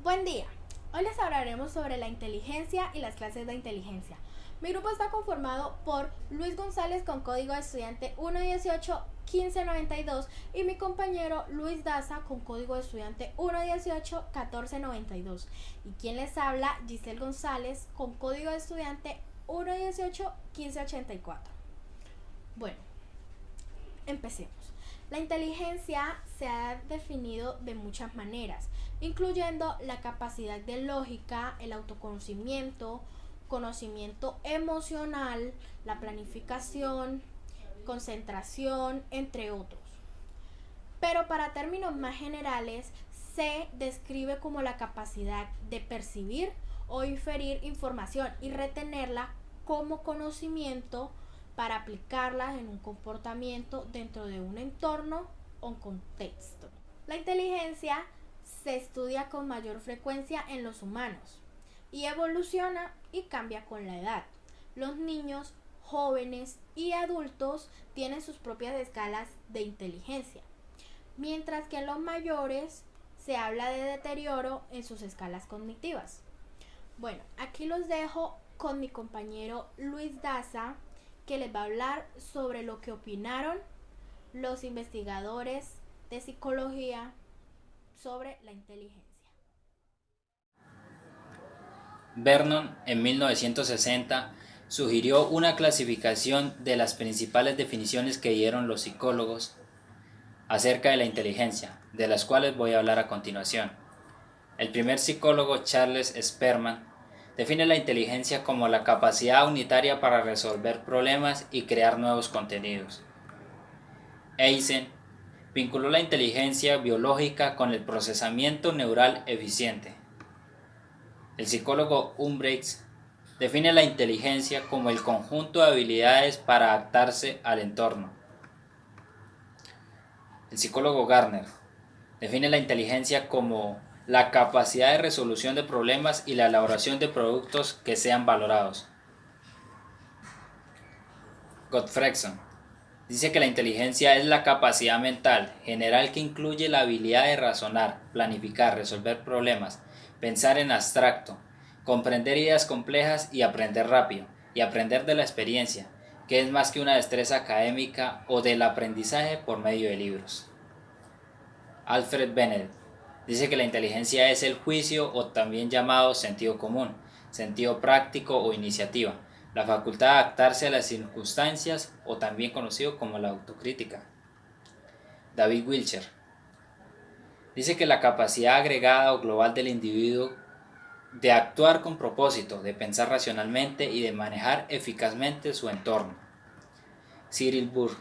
Buen día. Hoy les hablaremos sobre la inteligencia y las clases de inteligencia. Mi grupo está conformado por Luis González con código de estudiante 118-1592 y mi compañero Luis Daza con código de estudiante 118-1492. Y quien les habla, Giselle González con código de estudiante 118-1584. Bueno, empecemos. La inteligencia se ha definido de muchas maneras, incluyendo la capacidad de lógica, el autoconocimiento, conocimiento emocional, la planificación, concentración, entre otros. Pero para términos más generales, se describe como la capacidad de percibir o inferir información y retenerla como conocimiento para aplicarlas en un comportamiento dentro de un entorno o contexto. La inteligencia se estudia con mayor frecuencia en los humanos y evoluciona y cambia con la edad. Los niños, jóvenes y adultos tienen sus propias escalas de inteligencia, mientras que en los mayores se habla de deterioro en sus escalas cognitivas. Bueno, aquí los dejo con mi compañero Luis Daza, que les va a hablar sobre lo que opinaron los investigadores de psicología sobre la inteligencia. Vernon, en 1960, sugirió una clasificación de las principales definiciones que dieron los psicólogos acerca de la inteligencia, de las cuales voy a hablar a continuación. El primer psicólogo, Charles Spearman, define la inteligencia como la capacidad unitaria para resolver problemas y crear nuevos contenidos. Eisen vinculó la inteligencia biológica con el procesamiento neural eficiente. El psicólogo Umbrecht define la inteligencia como el conjunto de habilidades para adaptarse al entorno. El psicólogo Gardner define la inteligencia como la capacidad de resolución de problemas y la elaboración de productos que sean valorados. Gottfredson dice que la inteligencia es la capacidad mental general que incluye la habilidad de razonar, planificar, resolver problemas, pensar en abstracto, comprender ideas complejas y aprender rápido, y aprender de la experiencia, que es más que una destreza académica o del aprendizaje por medio de libros. Alfred Bennett dice que la inteligencia es el juicio, o también llamado sentido común, sentido práctico o iniciativa, la facultad de adaptarse a las circunstancias, o también conocido como la autocrítica. David Wilcher dice que la capacidad agregada o global del individuo de actuar con propósito, de pensar racionalmente y de manejar eficazmente su entorno. Cyril Burr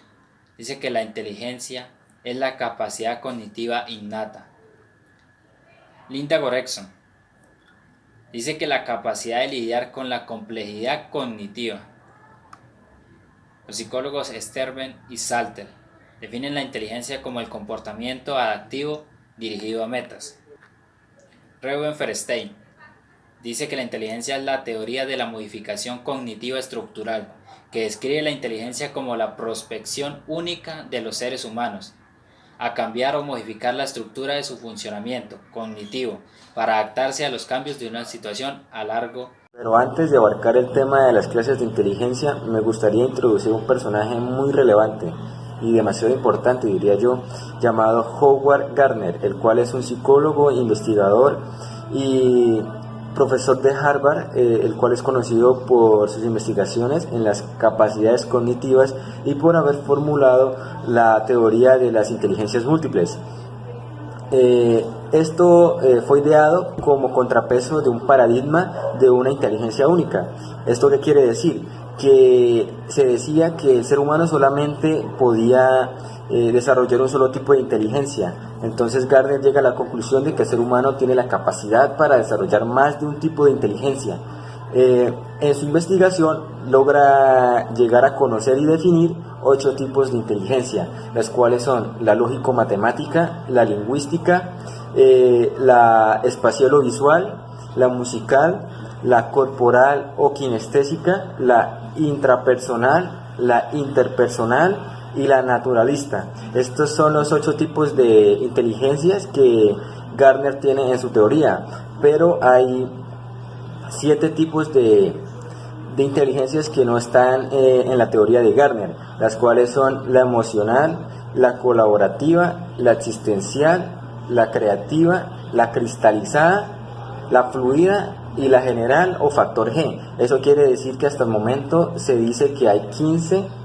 dice que la inteligencia es la capacidad cognitiva innata. Linda Goreckson dice que la capacidad de lidiar con la complejidad cognitiva. Los psicólogos Sterben y Salter definen la inteligencia como el comportamiento adaptivo dirigido a metas. Reuben Feuerstein dice que la inteligencia es la teoría de la modificación cognitiva estructural, que describe la inteligencia como la prospección única de los seres humanos a cambiar o modificar la estructura de su funcionamiento cognitivo para adaptarse a los cambios de una situación a largo. Pero antes de abarcar el tema de las clases de inteligencia, me gustaría introducir un personaje muy relevante y demasiado importante, diría yo, llamado Howard Gardner, el cual es un psicólogo, investigador y profesor de Harvard, el cual es conocido por sus investigaciones en las capacidades cognitivas y por haber formulado la teoría de las inteligencias múltiples. Esto fue ideado como contrapeso de un paradigma de una inteligencia única. ¿Esto qué quiere decir? Que se decía que el ser humano solamente podía desarrollar un solo tipo de inteligencia. Entonces Gardner llega a la conclusión de que el ser humano tiene la capacidad para desarrollar más de un tipo de inteligencia. En su investigación logra llegar a conocer y definir 8 tipos de inteligencia, las cuales son la lógico-matemática, la lingüística, la espacial-visual, la musical, la corporal o kinestésica, la intrapersonal, la interpersonal y la naturalista. Estos son los 8 tipos de inteligencias que Gardner tiene en su teoría, pero hay 7 tipos de inteligencias que no están en la teoría de Gardner, las cuales son la emocional, la colaborativa, la existencial, la creativa, la cristalizada, la fluida y la general o factor G. Eso quiere decir que hasta el momento se dice que hay 15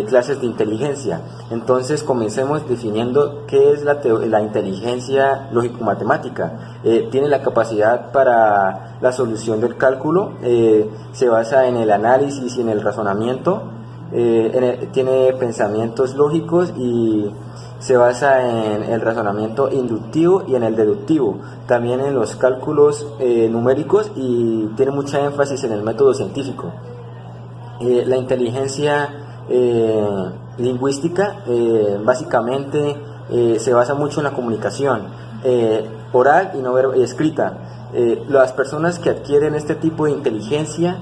clases de inteligencia. Entonces comencemos definiendo qué es la inteligencia lógico-matemática. Tiene la capacidad para la solución del cálculo, se basa en el análisis y en el razonamiento, tiene pensamientos lógicos y se basa en el razonamiento inductivo y en el deductivo, también en los cálculos numéricos, y tiene mucha énfasis en el método científico. La inteligencia lingüística básicamente se basa mucho en la comunicación oral y no escrita. Las personas que adquieren este tipo de inteligencia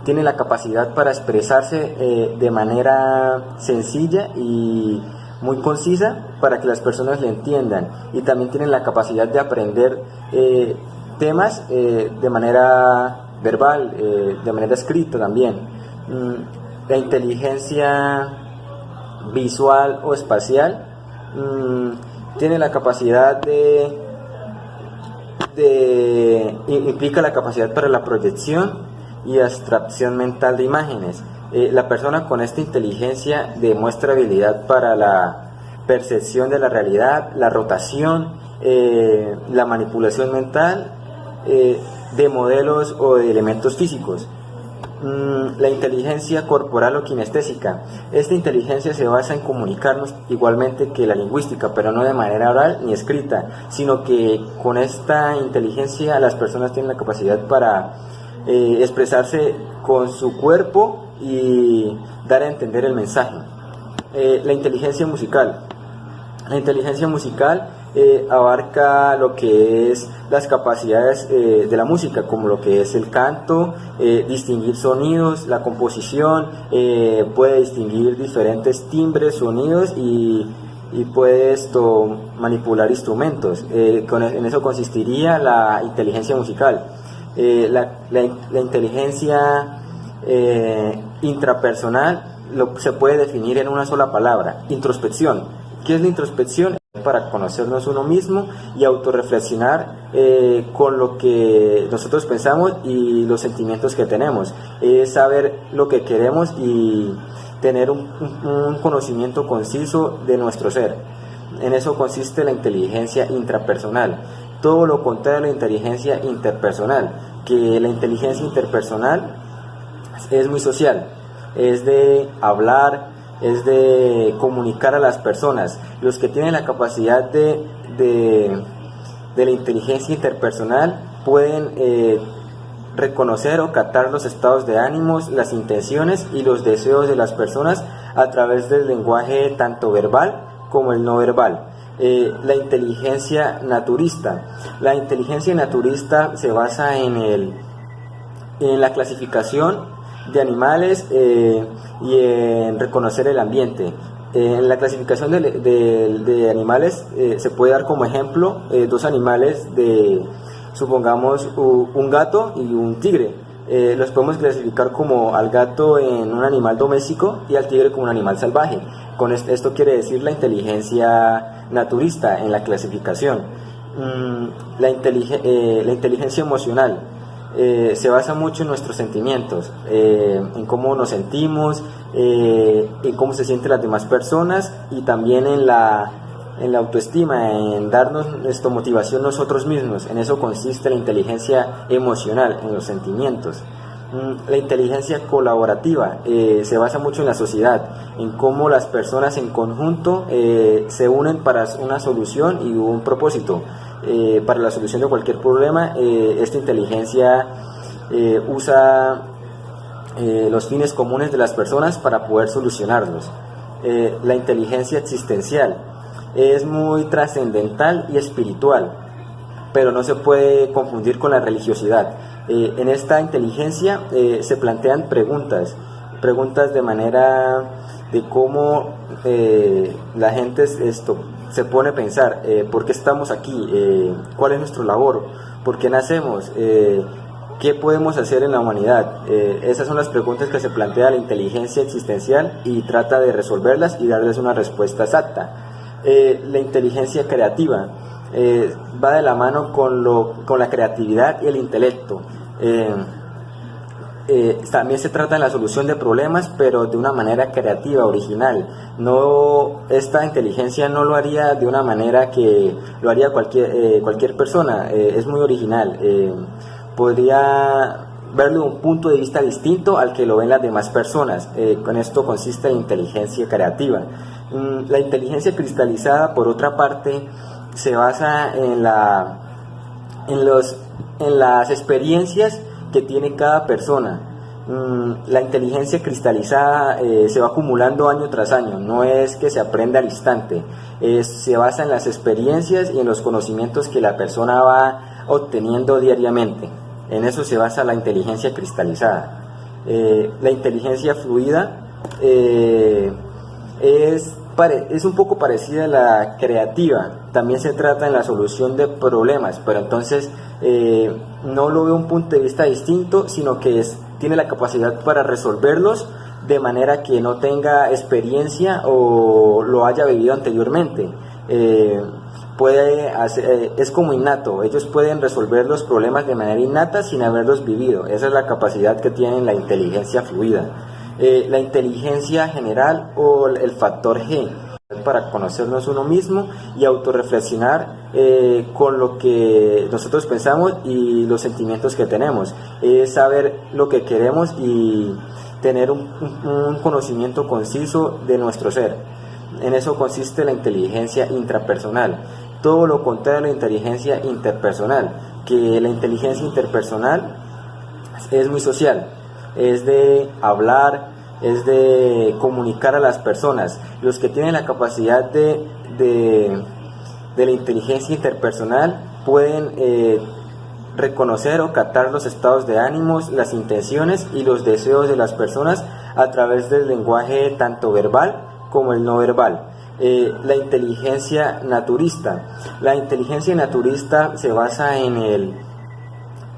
tienen la capacidad para expresarse de manera sencilla y muy concisa para que las personas le entiendan, y también tienen la capacidad de aprender temas de manera verbal, de manera escrita también. La inteligencia visual o espacial tiene la capacidad implica la capacidad para la proyección y abstracción mental de imágenes. La persona con esta inteligencia demuestra habilidad para la percepción de la realidad, la rotación, la manipulación mental de modelos o de elementos físicos. La inteligencia corporal o kinestésica. Esta inteligencia se basa en comunicarnos igualmente que la lingüística, pero no de manera oral ni escrita, sino que con esta inteligencia las personas tienen la capacidad para expresarse con su cuerpo y dar a entender el mensaje. La inteligencia musical. La inteligencia musical abarca lo que es las capacidades de la música, como lo que es el canto, distinguir sonidos, la composición, puede distinguir diferentes timbres, sonidos y puede manipular instrumentos. En eso consistiría la inteligencia musical. La inteligencia intrapersonal se puede definir en una sola palabra: introspección. ¿Qué es la introspección? Para conocernos uno mismo y autorreflexionar con lo que nosotros pensamos y los sentimientos que tenemos. Es saber lo que queremos y tener un conocimiento conciso de nuestro ser. En eso consiste la inteligencia intrapersonal. Todo lo contrario a la inteligencia interpersonal, que la inteligencia interpersonal es muy social, es de hablar, es de comunicar a las personas. Los que tienen la capacidad de la inteligencia interpersonal pueden reconocer o captar los estados de ánimos, las intenciones y los deseos de las personas a través del lenguaje tanto verbal como el no verbal. La inteligencia naturista. La inteligencia naturista se basa en la clasificación de animales y en reconocer el ambiente. En la clasificación de animales se puede dar como ejemplo 2 animales, supongamos un gato y un tigre. Los podemos clasificar como al gato en un animal doméstico y al tigre como un animal salvaje. Con esto quiere decir la inteligencia naturista en la clasificación. La inteligencia emocional se basa mucho en nuestros sentimientos, en cómo nos sentimos, en cómo se sienten las demás personas y también en la autoestima, en darnos nuestra motivación nosotros mismos. En eso consiste la inteligencia emocional, en los sentimientos. La inteligencia colaborativa se basa mucho en la sociedad, en cómo las personas en conjunto se unen para una solución y un propósito. Para la solución de cualquier problema, esta inteligencia usa los fines comunes de las personas para poder solucionarlos. La inteligencia existencial es muy trascendental y espiritual, pero no se puede confundir con la religiosidad. En esta inteligencia se plantean preguntas de manera de cómo la gente se pone a pensar, ¿por qué estamos aquí? ¿Cuál es nuestra labor? ¿Por qué nacemos? ¿Qué podemos hacer en la humanidad? Esas son las preguntas que se plantea la inteligencia existencial y trata de resolverlas y darles una respuesta exacta. La inteligencia creativa va de la mano con la creatividad y el intelecto. También se trata de la solución de problemas, pero de una manera creativa, original. Esta inteligencia no lo haría de una manera que lo haría cualquier persona. Es muy original. Podría verlo de un punto de vista distinto al que lo ven las demás personas. Con esto consiste la inteligencia creativa. La inteligencia cristalizada, por otra parte, se basa en las experiencias que tiene cada persona. La inteligencia cristalizada se va acumulando año tras año, no es que se aprenda al instante, se basa en las experiencias y en los conocimientos que la persona va obteniendo diariamente. En eso se basa la inteligencia cristalizada. La inteligencia fluida es un poco parecida a la creativa. También se trata en la solución de problemas, pero entonces no lo veo un punto de vista distinto, sino que tiene la capacidad para resolverlos de manera que no tenga experiencia o lo haya vivido anteriormente. Es como innato, ellos pueden resolver los problemas de manera innata sin haberlos vivido. Esa es la capacidad que tienen la inteligencia fluida. La inteligencia general o el factor G, para conocernos uno mismo y autorreflexionar con lo que nosotros pensamos y los sentimientos que tenemos. Es saber lo que queremos y tener un conocimiento conciso de nuestro ser. En eso consiste la inteligencia intrapersonal. Todo lo contrario a la inteligencia interpersonal, que la inteligencia interpersonal es muy social, es de hablar, es de comunicar a las personas. Los que tienen la capacidad de la inteligencia interpersonal pueden reconocer o captar los estados de ánimos, las intenciones y los deseos de las personas a través del lenguaje tanto verbal como el no verbal. La inteligencia naturista. La inteligencia naturista se basa en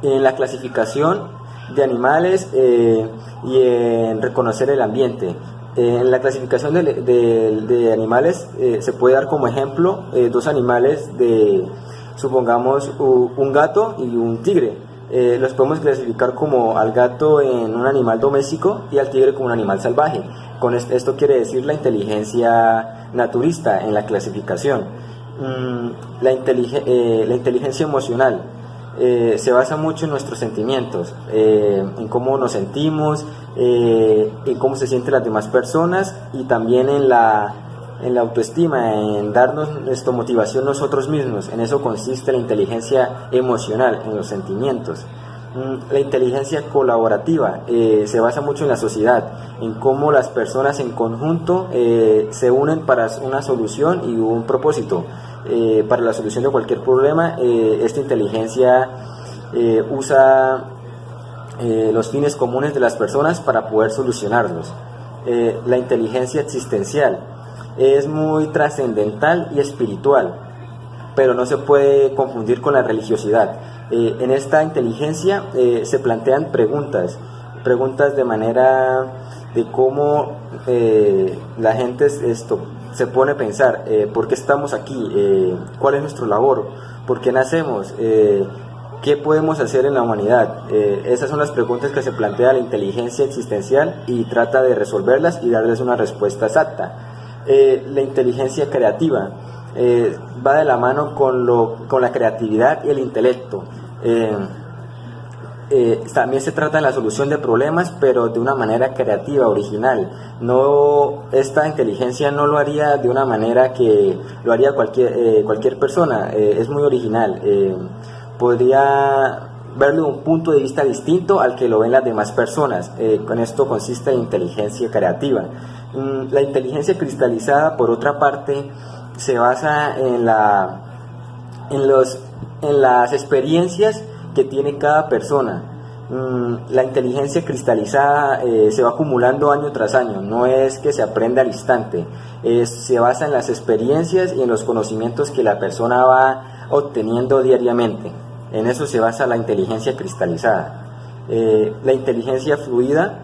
la clasificación de animales y en reconocer el ambiente. En la clasificación de animales se puede dar como ejemplo dos animales supongamos un gato y un tigre. Los podemos clasificar como al gato en un animal doméstico y al tigre como un animal salvaje. Esto quiere decir la inteligencia naturista en la clasificación. La inteligencia emocional se basa mucho en nuestros sentimientos, en cómo nos sentimos, en cómo se sienten las demás personas y también en la autoestima, en darnos nuestra motivación nosotros mismos. En eso consiste la inteligencia emocional, en los sentimientos. La inteligencia colaborativa se basa mucho en la sociedad, en cómo las personas en conjunto se unen para una solución y un propósito. Para la solución de cualquier problema, esta inteligencia usa los fines comunes de las personas para poder solucionarlos. La inteligencia existencial es muy trascendental y espiritual, pero no se puede confundir con la religiosidad. En esta inteligencia se plantean preguntas de manera de cómo la gente se pone a pensar, ¿por qué estamos aquí? ¿Cuál es nuestra labor? ¿Por qué nacemos? ¿Qué podemos hacer en la humanidad? Esas son las preguntas que se plantea la inteligencia existencial y trata de resolverlas y darles una respuesta exacta. La inteligencia creativa va de la mano con la creatividad y el intelecto. También se trata de la solución de problemas, pero de una manera creativa, original. Esta inteligencia no lo haría de una manera que lo haría cualquier persona. Es muy original. Podría verlo de un punto de vista distinto al que lo ven las demás personas. Con esto consiste la inteligencia creativa. La inteligencia cristalizada, por otra parte, se basa en las experiencias que tiene cada persona. La inteligencia cristalizada se va acumulando año tras año, no es que se aprende al instante, se basa en las experiencias y en los conocimientos que la persona va obteniendo diariamente. En eso se basa la inteligencia cristalizada. La inteligencia fluida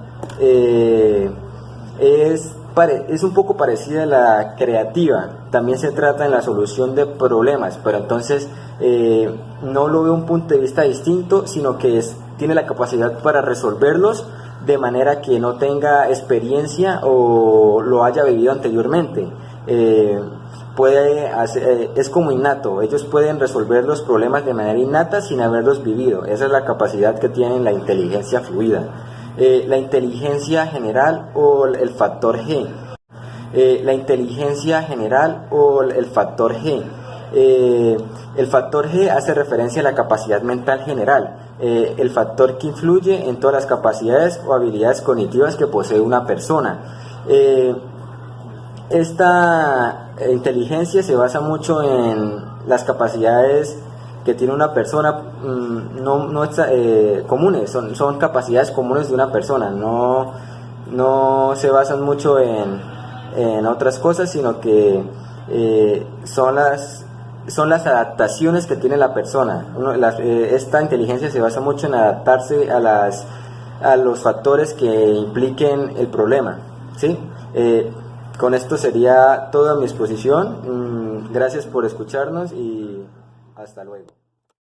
es un poco parecida a la creativa, también se trata en la solución de problemas, pero entonces no lo veo un punto de vista distinto, sino que tiene la capacidad para resolverlos de manera que no tenga experiencia o lo haya vivido anteriormente. Es como innato, ellos pueden resolver los problemas de manera innata sin haberlos vivido. Esa es la capacidad que tienen la inteligencia fluida. La inteligencia general o el factor G. La inteligencia general o el factor G. El factor G hace referencia a la capacidad mental general, el factor que influye en todas las capacidades o habilidades cognitivas que posee una persona. Esta inteligencia se basa mucho en las capacidades que tiene una persona, comunes, son capacidades comunes de una persona, no se basan mucho en otras cosas, sino que son las adaptaciones que tiene la persona. Esta inteligencia se basa mucho en adaptarse a los factores que impliquen el problema, ¿sí? Con esto sería toda mi exposición. Gracias por escucharnos y hasta luego.